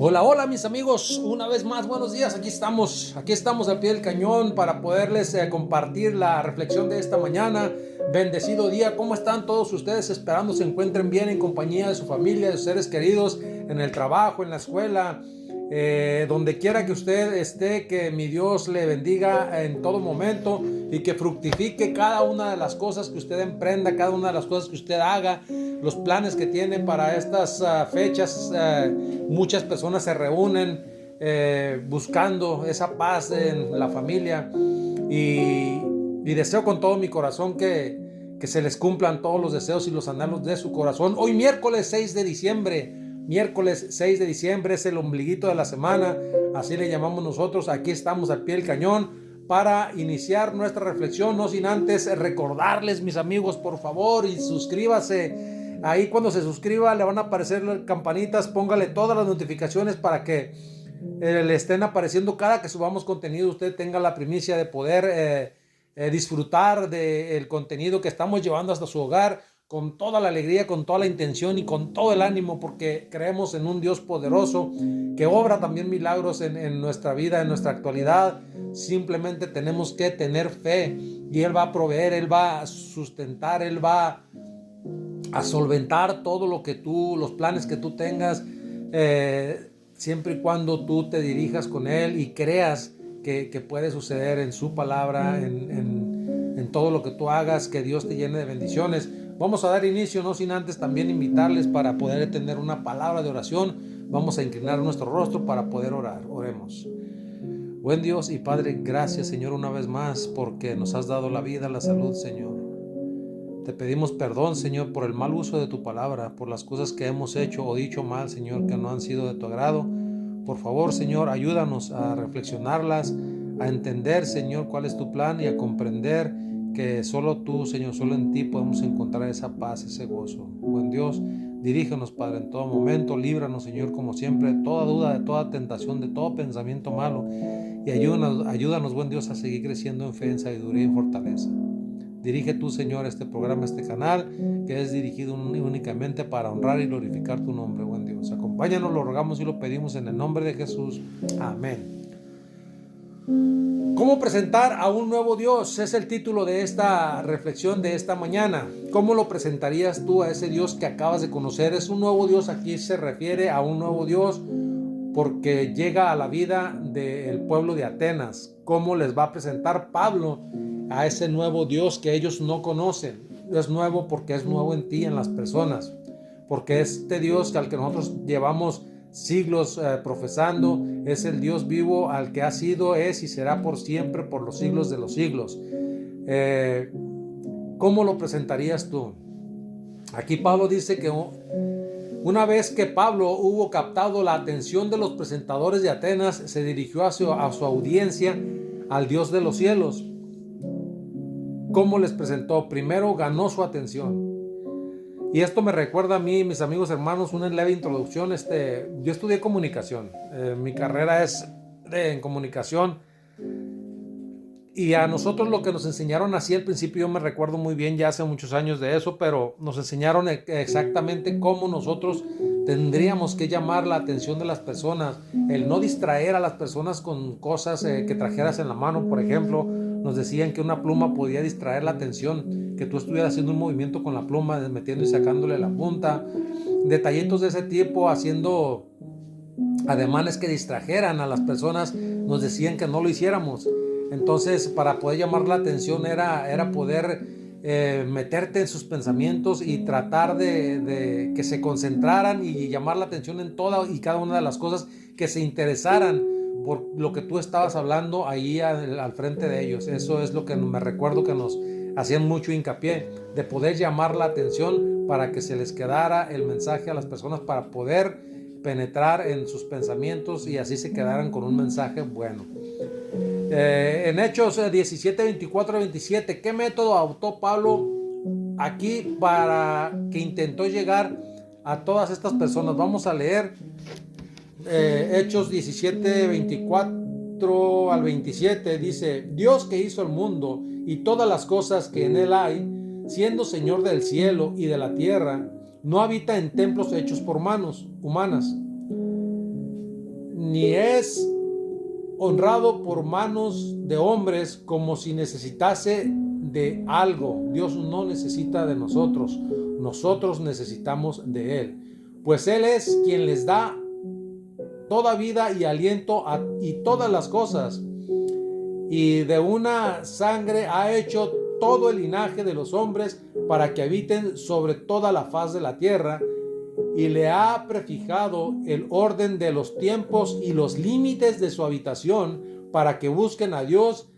Hola, hola mis amigos, una vez más, buenos días, aquí estamos al pie del cañón para poderles compartir la reflexión de esta mañana. Bendecido día, ¿cómo están todos ustedes? Esperando se encuentren bien en compañía de su familia, de sus seres queridos, en el trabajo, en la escuela, donde quiera que usted esté, que mi Dios le bendiga en todo momento y que fructifique cada una de las cosas que usted emprenda, cada una de las cosas que usted haga, los planes que tiene para estas fechas. Muchas personas se reúnen buscando esa paz en la familia y deseo con todo mi corazón que se les cumplan todos los deseos y los anhelos de su corazón. Hoy miércoles 6 de diciembre es el ombliguito de la semana, así le llamamos nosotros. Aquí estamos al pie del cañón para iniciar nuestra reflexión, no sin antes recordarles, mis amigos, por favor, y suscríbase. Ahí cuando se suscriba le van a aparecer las campanitas, póngale todas las notificaciones para que le estén apareciendo cada que subamos contenido. Usted tenga la primicia de poder disfrutar del contenido que estamos llevando hasta su hogar con toda la alegría, con toda la intención y con todo el ánimo, porque creemos en un Dios poderoso que obra también milagros en nuestra vida, en nuestra actualidad. Simplemente tenemos que tener fe y Él va a proveer, Él va a sustentar, Él va a solventar todo lo que los planes que tú tengas, siempre y cuando tú te dirijas con Él y creas que puede suceder en su palabra, en todo lo que tú hagas, que Dios te llene de bendiciones. Vamos a dar inicio, no sin antes también invitarles para poder tener una palabra de oración. Vamos a inclinar nuestro rostro para poder orar. Oremos. Buen Dios y Padre, gracias, Señor, una vez más porque nos has dado la vida, la salud, Señor. Te pedimos perdón, Señor, por el mal uso de tu palabra, por las cosas que hemos hecho o dicho mal, Señor, que no han sido de tu agrado. Por favor, Señor, ayúdanos a reflexionarlas, a entender, Señor, cuál es tu plan y a comprender que solo tú, Señor, solo en ti podemos encontrar esa paz, ese gozo. Buen Dios, dirígenos, Padre, en todo momento, líbranos, Señor, como siempre, de toda duda, de toda tentación, de todo pensamiento malo, y ayúdanos, buen Dios, a seguir creciendo en fe, en sabiduría y en fortaleza. Dirige tú, Señor, este programa, este canal, que es dirigido únicamente para honrar y glorificar tu nombre, buen Dios. Acompáñanos, lo rogamos y lo pedimos en el nombre de Jesús. Amén. ¿Cómo presentar a un nuevo Dios? Es el título de esta reflexión de esta mañana. ¿Cómo lo presentarías tú a ese Dios que acabas de conocer? Es un nuevo Dios, aquí se refiere a un nuevo Dios porque llega a la vida del pueblo de Atenas. ¿Cómo les va a presentar Pablo a ese nuevo Dios que ellos no conocen? Es nuevo porque es nuevo en ti, en las personas, porque este Dios al que nosotros llevamos siglos profesando es el Dios vivo al que ha sido, es y será por siempre, por los siglos de los siglos. ¿Cómo lo presentarías tú? Aquí Pablo dice que una vez que Pablo hubo captado la atención de los presentadores de Atenas, se dirigió a su audiencia, al Dios de los cielos. ¿Cómo les presentó? Primero ganó su atención. Y esto me recuerda a mí, mis amigos hermanos, una leve introducción. Yo estudié comunicación. Mi carrera es en comunicación. Y a nosotros lo que nos enseñaron así al principio, yo me recuerdo muy bien, ya hace muchos años de eso, pero nos enseñaron exactamente cómo nosotros tendríamos que llamar la atención de las personas, el no distraer a las personas con cosas que trajeras en la mano. Por ejemplo, nos decían que una pluma podía distraer la atención, que tú estuvieras haciendo un movimiento con la pluma, metiendo y sacándole la punta, detallitos de ese tipo, haciendo ademanes que distrajeran a las personas, nos decían que no lo hiciéramos. Entonces, para poder llamar la atención era poder meterte en sus pensamientos y tratar de que se concentraran y llamar la atención en toda y cada una de las cosas, que se interesaran por lo que tú estabas hablando ahí al frente de ellos. Eso es lo que me recuerdo que nos hacían mucho hincapié, de poder llamar la atención para que se les quedara el mensaje a las personas, para poder penetrar en sus pensamientos y así se quedaran con un mensaje bueno. En Hechos 17, 24, 27, ¿qué método adoptó Pablo aquí para que intentó llegar a todas estas personas? Vamos a leer Hechos 17, 24 al 27. Dice: Dios, que hizo el mundo y todas las cosas que en él hay, siendo Señor del cielo y de la tierra, no habita en templos hechos por manos humanas, ni es honrado por manos de hombres como si necesitase de algo. Dios no necesita de nosotros, nosotros necesitamos de Él, pues Él es quien les da toda vida y aliento y todas las cosas, y de una sangre ha hecho todo el linaje de los hombres para que habiten sobre toda la faz de la tierra, y le ha prefijado el orden de los tiempos y los límites de su habitación para que busquen a Dios,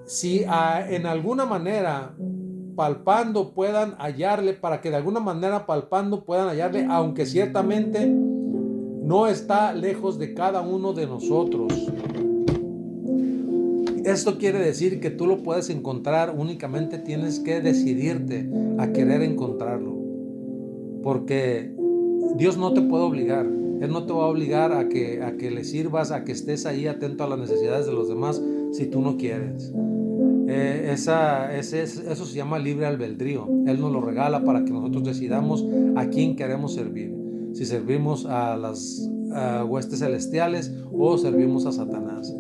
si en alguna manera palpando puedan hallarle, para que de alguna manera palpando puedan hallarle, aunque ciertamente no está lejos de cada uno de nosotros. Esto quiere decir que tú lo puedes encontrar, únicamente tienes que decidirte a querer encontrarlo, porque Dios no te puede obligar. Él no te va a obligar a que le sirvas, a que estés ahí atento a las necesidades de los demás si tú no quieres. Eso se llama libre albedrío. Él nos lo regala para que nosotros decidamos a quién queremos servir. Si servimos a las huestes celestiales o servimos a Satanás.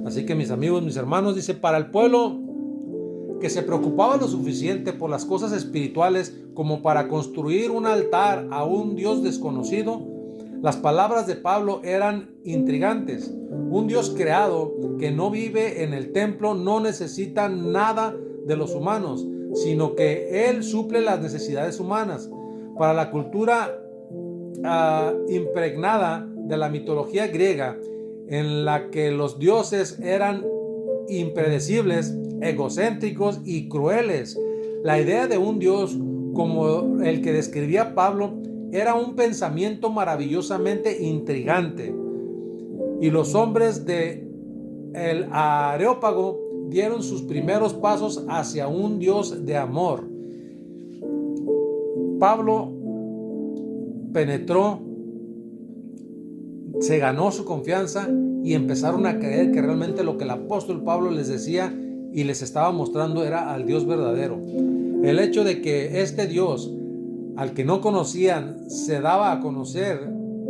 Así que mis amigos, mis hermanos, dice, para el pueblo que se preocupaba lo suficiente por las cosas espirituales como para construir un altar a un Dios desconocido, las palabras de Pablo eran intrigantes. Un Dios creado que no vive en el templo no necesita nada de los humanos, sino que Él suple las necesidades humanas. Para la cultura impregnada de la mitología griega, en la que los dioses eran impredecibles, egocéntricos y crueles, la idea de un Dios como el que describía Pablo era un pensamiento maravillosamente intrigante. Y los hombres de el Areópago dieron sus primeros pasos hacia un Dios de amor. Pablo penetró, se ganó su confianza y empezaron a creer que realmente lo que el apóstol Pablo les decía y les estaba mostrando era al Dios verdadero. El hecho de que este Dios, al que no conocían, se daba a conocer,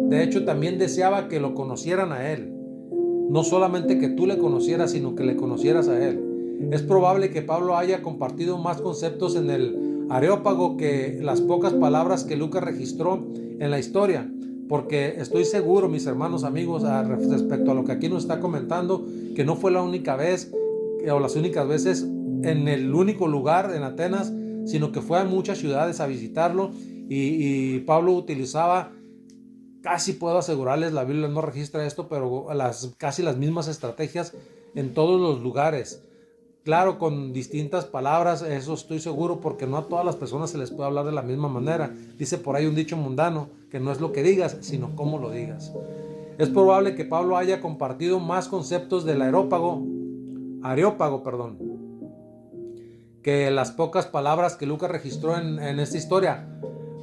de hecho también deseaba que lo conocieran a Él. No solamente que tú le conocieras, sino que le conocieras a Él. Es probable que Pablo haya compartido más conceptos en el Areópago que las pocas palabras que Lucas registró en la historia, porque estoy seguro, mis hermanos, amigos, respecto a lo que aquí nos está comentando, que no fue la única vez o las únicas veces en el único lugar en Atenas, sino que fue a muchas ciudades a visitarlo, y Pablo utilizaba, casi puedo asegurarles, la Biblia no registra esto, pero casi las mismas estrategias en todos los lugares. Claro, con distintas palabras, eso estoy seguro, porque no a todas las personas se les puede hablar de la misma manera. Dice por ahí un dicho mundano, que no es lo que digas, sino cómo lo digas. Es probable que Pablo haya compartido más conceptos del Areópago, que las pocas palabras que Lucas registró en esta historia.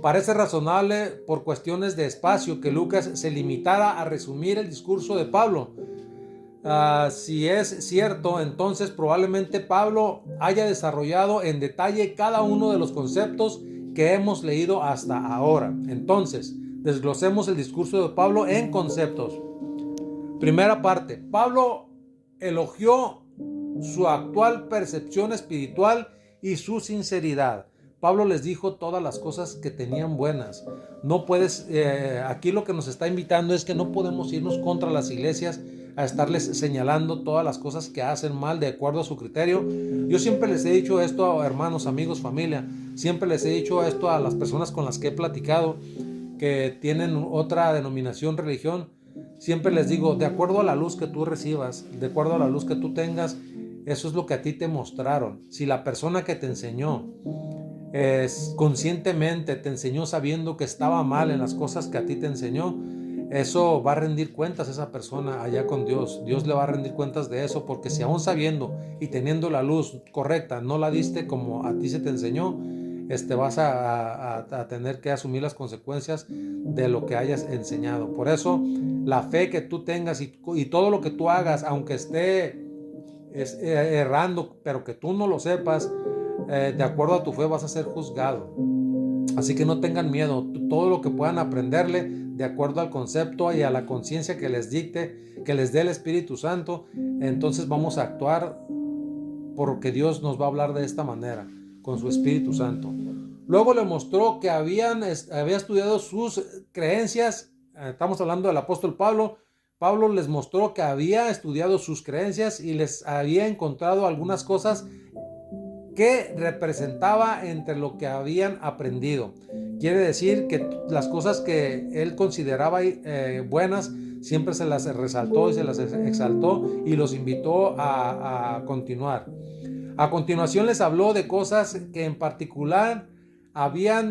Parece razonable, por cuestiones de espacio, que Lucas se limitara a resumir el discurso de Pablo. Si es cierto, entonces probablemente Pablo haya desarrollado en detalle cada uno de los conceptos que hemos leído hasta ahora. Entonces, desglosemos el discurso de Pablo en conceptos. Primera parte. Pablo elogió su actual percepción espiritual y su sinceridad. Pablo les dijo todas las cosas que tenían buenas. No puedes, aquí lo que nos está invitando es que no podemos irnos contra las iglesias a estarles señalando todas las cosas que hacen mal de acuerdo a su criterio. Yo siempre les he dicho esto a hermanos, amigos, familia. Siempre les he dicho esto a las personas con las que he platicado que tienen otra denominación, religión. Siempre les digo, de acuerdo a la luz que tú recibas, de acuerdo a la luz que tú tengas, eso es lo que a ti te mostraron. Si la persona que te enseñó conscientemente te enseñó sabiendo que estaba mal en las cosas que a ti te enseñó, eso va a rendir cuentas esa persona allá con Dios. Dios le va a rendir cuentas de eso, porque si aún sabiendo y teniendo la luz correcta no la diste como a ti se te enseñó, vas a tener que asumir las consecuencias de lo que hayas enseñado. Por eso la fe que tú tengas y todo lo que tú hagas, aunque esté errando, pero que tú no lo sepas, de acuerdo a tu fe vas a ser juzgado. Así que no tengan miedo, todo lo que puedan aprenderle de acuerdo al concepto y a la conciencia que les dicte, que les dé el Espíritu Santo, entonces vamos a actuar porque Dios nos va a hablar de esta manera, con su Espíritu Santo. Luego le mostró que había estudiado sus creencias. Estamos hablando del apóstol Pablo. Pablo les mostró que había estudiado sus creencias y les había encontrado algunas cosas que representaba entre lo que habían aprendido. Quiere decir que las cosas que él consideraba buenas siempre se las resaltó y se las exaltó y los invitó a continuar. A continuación les habló de cosas que en particular había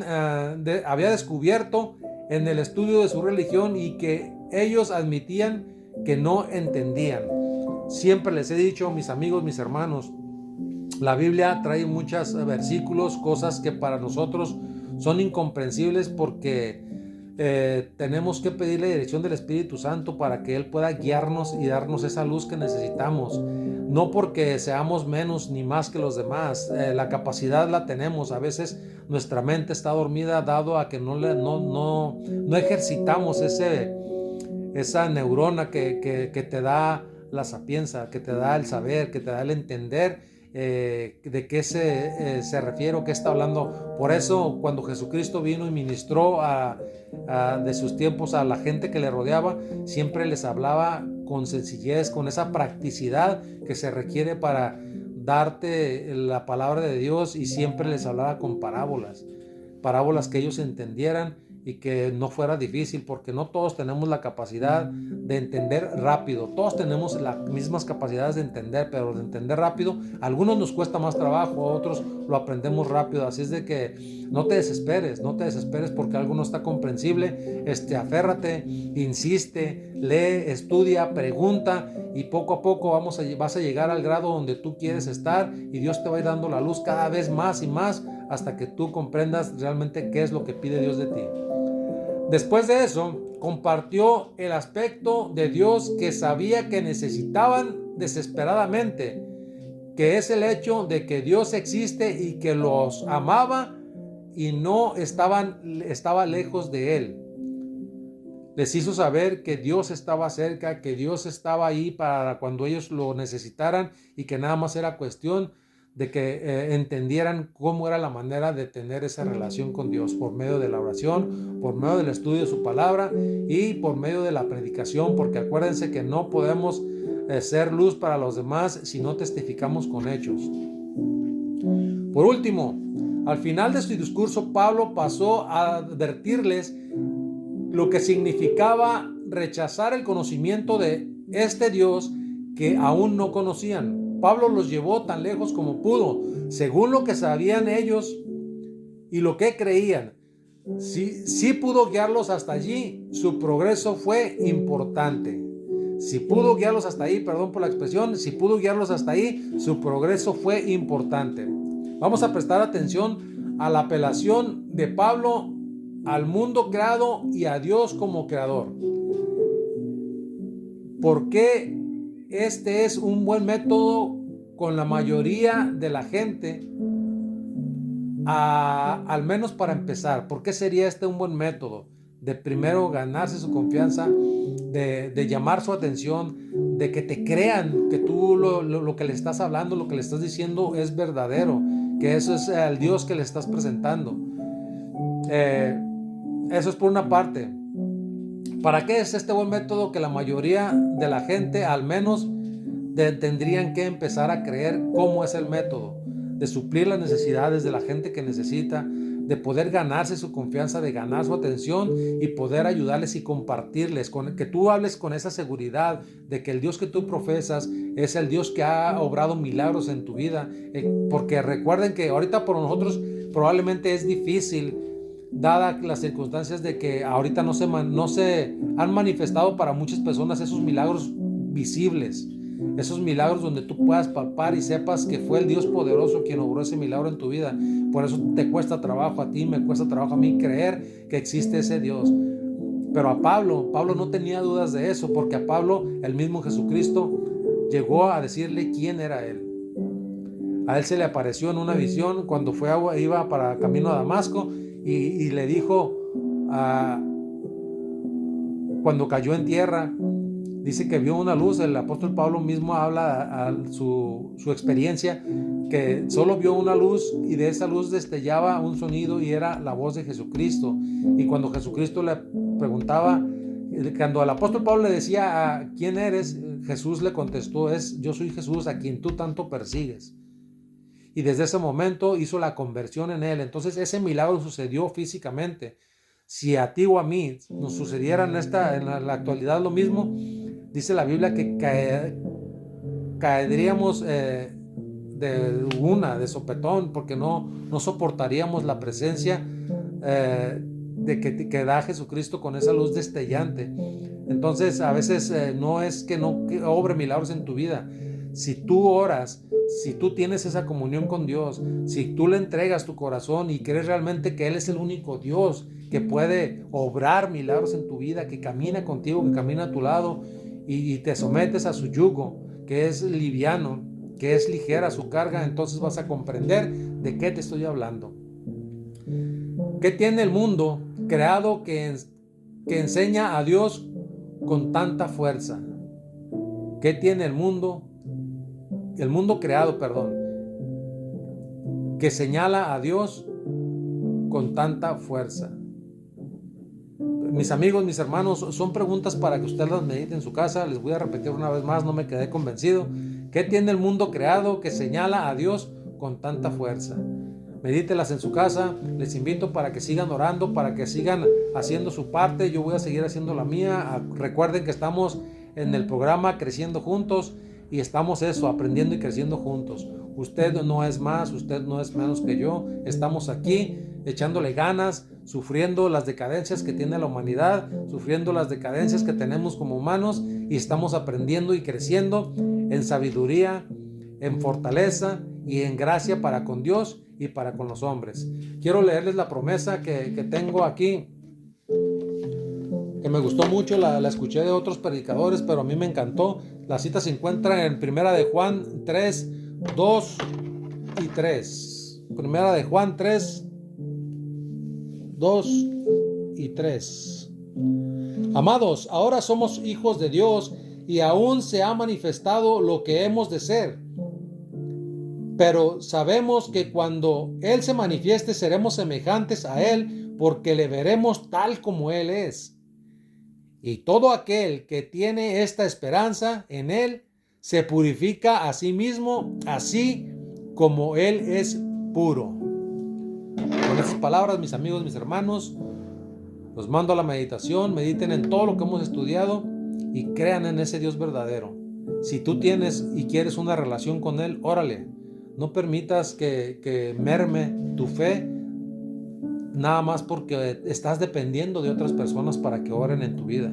descubierto en el estudio de su religión y que ellos admitían que no entendían. Siempre les he dicho, mis amigos, mis hermanos, la Biblia trae muchos versículos, cosas que para nosotros son incomprensibles porque tenemos que pedirle dirección del Espíritu Santo para que Él pueda guiarnos y darnos esa luz que necesitamos. No porque seamos menos ni más que los demás, la capacidad la tenemos. A veces nuestra mente está dormida dado a que no ejercitamos esa neurona que te da la sapienza, que te da el saber, que te da el entender de qué se refiere o qué está hablando. Por eso cuando Jesucristo vino y ministró de sus tiempos a la gente que le rodeaba, siempre les hablaba con sencillez, con esa practicidad que se requiere para darte la palabra de Dios, y siempre les hablaba con parábolas que ellos entendieran y que no fuera difícil, porque no todos tenemos la capacidad de entender rápido. Todos tenemos las mismas capacidades de entender, pero de entender rápido, a algunos nos cuesta más trabajo, a otros lo aprendemos rápido. Así es de que no te desesperes porque algo no está comprensible. Aférrate, insiste, lee, estudia, pregunta, y poco a poco vas a llegar al grado donde tú quieres estar, y Dios te va a ir dando la luz cada vez más y más hasta que tú comprendas realmente qué es lo que pide Dios de ti. Después de eso, compartió el aspecto de Dios que sabía que necesitaban desesperadamente, que es el hecho de que Dios existe y que los amaba y no estaba lejos de Él. Les hizo saber que Dios estaba cerca, que Dios estaba ahí para cuando ellos lo necesitaran, y que nada más era cuestión de que entendieran cómo era la manera de tener esa relación con Dios, por medio de la oración, por medio del estudio de su palabra y por medio de la predicación, porque acuérdense que no podemos ser luz para los demás si no testificamos con hechos. Por último, al final de su discurso, Pablo pasó a advertirles lo que significaba rechazar el conocimiento de este Dios que aún no conocían. Pablo los llevó tan lejos como pudo, según lo que sabían ellos y lo que creían. Sí pudo guiarlos hasta allí, su progreso fue importante. Si pudo guiarlos hasta ahí, perdón por la expresión, si pudo guiarlos hasta ahí, su progreso fue importante. Vamos a prestar atención a la apelación de Pablo al mundo creado y a Dios como creador. ¿Por qué este es un buen método con la mayoría de la gente? Al menos para empezar, ¿por qué sería este un buen método? De primero ganarse su confianza, de llamar su atención, de que te crean que tú lo que le estás hablando, lo que le estás diciendo es verdadero, que eso es el Dios que le estás presentando. Eso es por una parte. ¿Para qué es este buen método? Que la mayoría de la gente al menos tendrían que empezar a creer cómo es el método, de suplir las necesidades de la gente que necesita, de poder ganarse su confianza, de ganar su atención y poder ayudarles y compartirles, que tú hables con esa seguridad de que el Dios que tú profesas es el Dios que ha obrado milagros en tu vida, porque recuerden que ahorita por nosotros probablemente es difícil, dadas las circunstancias de que ahorita no se han manifestado para muchas personas esos milagros visibles, esos milagros donde tú puedas palpar y sepas que fue el Dios poderoso quien obró ese milagro en tu vida. Por eso te cuesta trabajo a ti, me cuesta trabajo a mí creer que existe ese Dios. Pero a Pablo no tenía dudas de eso, porque a Pablo el mismo Jesucristo llegó a decirle quién era él. A él se le apareció en una visión cuando iba para camino a Damasco, y le dijo, cuando cayó en tierra, dice que vio una luz. El apóstol Pablo mismo habla su experiencia, que solo vio una luz y de esa luz destellaba un sonido y era la voz de Jesucristo. Y cuando Jesucristo le preguntaba, cuando el apóstol Pablo le decía, ¿quién eres?, Jesús le contestó, yo soy Jesús a quien tú tanto persigues. Y desde ese momento hizo la conversión en él. Entonces ese milagro sucedió físicamente. Si a ti o a mí nos sucediera en la actualidad lo mismo, dice la Biblia que caeríamos de sopetón, porque no soportaríamos la presencia que da Jesucristo con esa luz destellante. Entonces a veces no es que no obre milagros en tu vida. Si tú oras, si tú tienes esa comunión con Dios, si tú le entregas tu corazón y crees realmente que Él es el único Dios que puede obrar milagros en tu vida, que camina contigo, que camina a tu lado, y te sometes a su yugo, que es liviano, que es ligera su carga, entonces vas a comprender de qué te estoy hablando. ¿Qué tiene el mundo creado que enseña a Dios con tanta fuerza? ¿Qué tiene el mundo creado, que señala a Dios con tanta fuerza? Mis amigos, mis hermanos, son preguntas para que usted las medite en su casa. Les voy a repetir una vez más, no me quedé convencido. ¿Qué tiene el mundo creado que señala a Dios con tanta fuerza? Medítelas en su casa. Les invito para que sigan orando, para que sigan haciendo su parte. Yo voy a seguir haciendo la mía. Recuerden que estamos en el programa Creciendo Juntos y estamos aprendiendo y creciendo juntos. Usted no es más, usted no es menos que yo. Estamos aquí echándole ganas, sufriendo las decadencias que tiene la humanidad, sufriendo las decadencias que tenemos como humanos, y estamos aprendiendo y creciendo en sabiduría, en fortaleza y en gracia para con Dios y para con los hombres. Quiero leerles la promesa que tengo aquí, que me gustó mucho, la escuché de otros predicadores, pero a mí me encantó. La cita se encuentra en Primera de Juan 3, 2 y 3. Primera de Juan 3, 2 y 3. Amados, ahora somos hijos de Dios y aún se ha manifestado lo que hemos de ser. Pero sabemos que cuando Él se manifieste seremos semejantes a Él, porque le veremos tal como Él es. Y todo aquel que tiene esta esperanza en Él se purifica a sí mismo, así como Él es puro. Con estas palabras, mis amigos, mis hermanos, los mando a la meditación. Mediten en todo lo que hemos estudiado y crean en ese Dios verdadero. Si tú tienes y quieres una relación con Él, órale. No permitas que merme tu fe nada más porque estás dependiendo de otras personas para que oren en tu vida.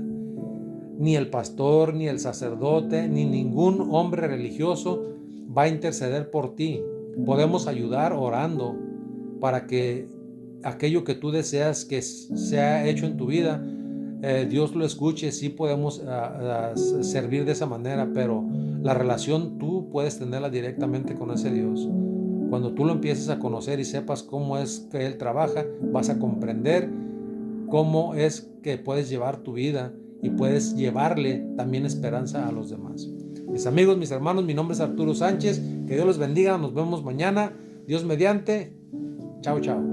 Ni el pastor, ni el sacerdote, ni ningún hombre religioso va a interceder por ti. Podemos ayudar orando para que aquello que tú deseas que sea hecho en tu vida, Dios lo escuche. Sí podemos servir de esa manera, pero la relación tú puedes tenerla directamente con ese Dios. Cuando tú lo empieces a conocer y sepas cómo es que Él trabaja, vas a comprender cómo es que puedes llevar tu vida y puedes llevarle también esperanza a los demás. Mis amigos, mis hermanos, mi nombre es Arturo Sánchez. Que Dios los bendiga. Nos vemos mañana. Dios mediante. Chao, chao.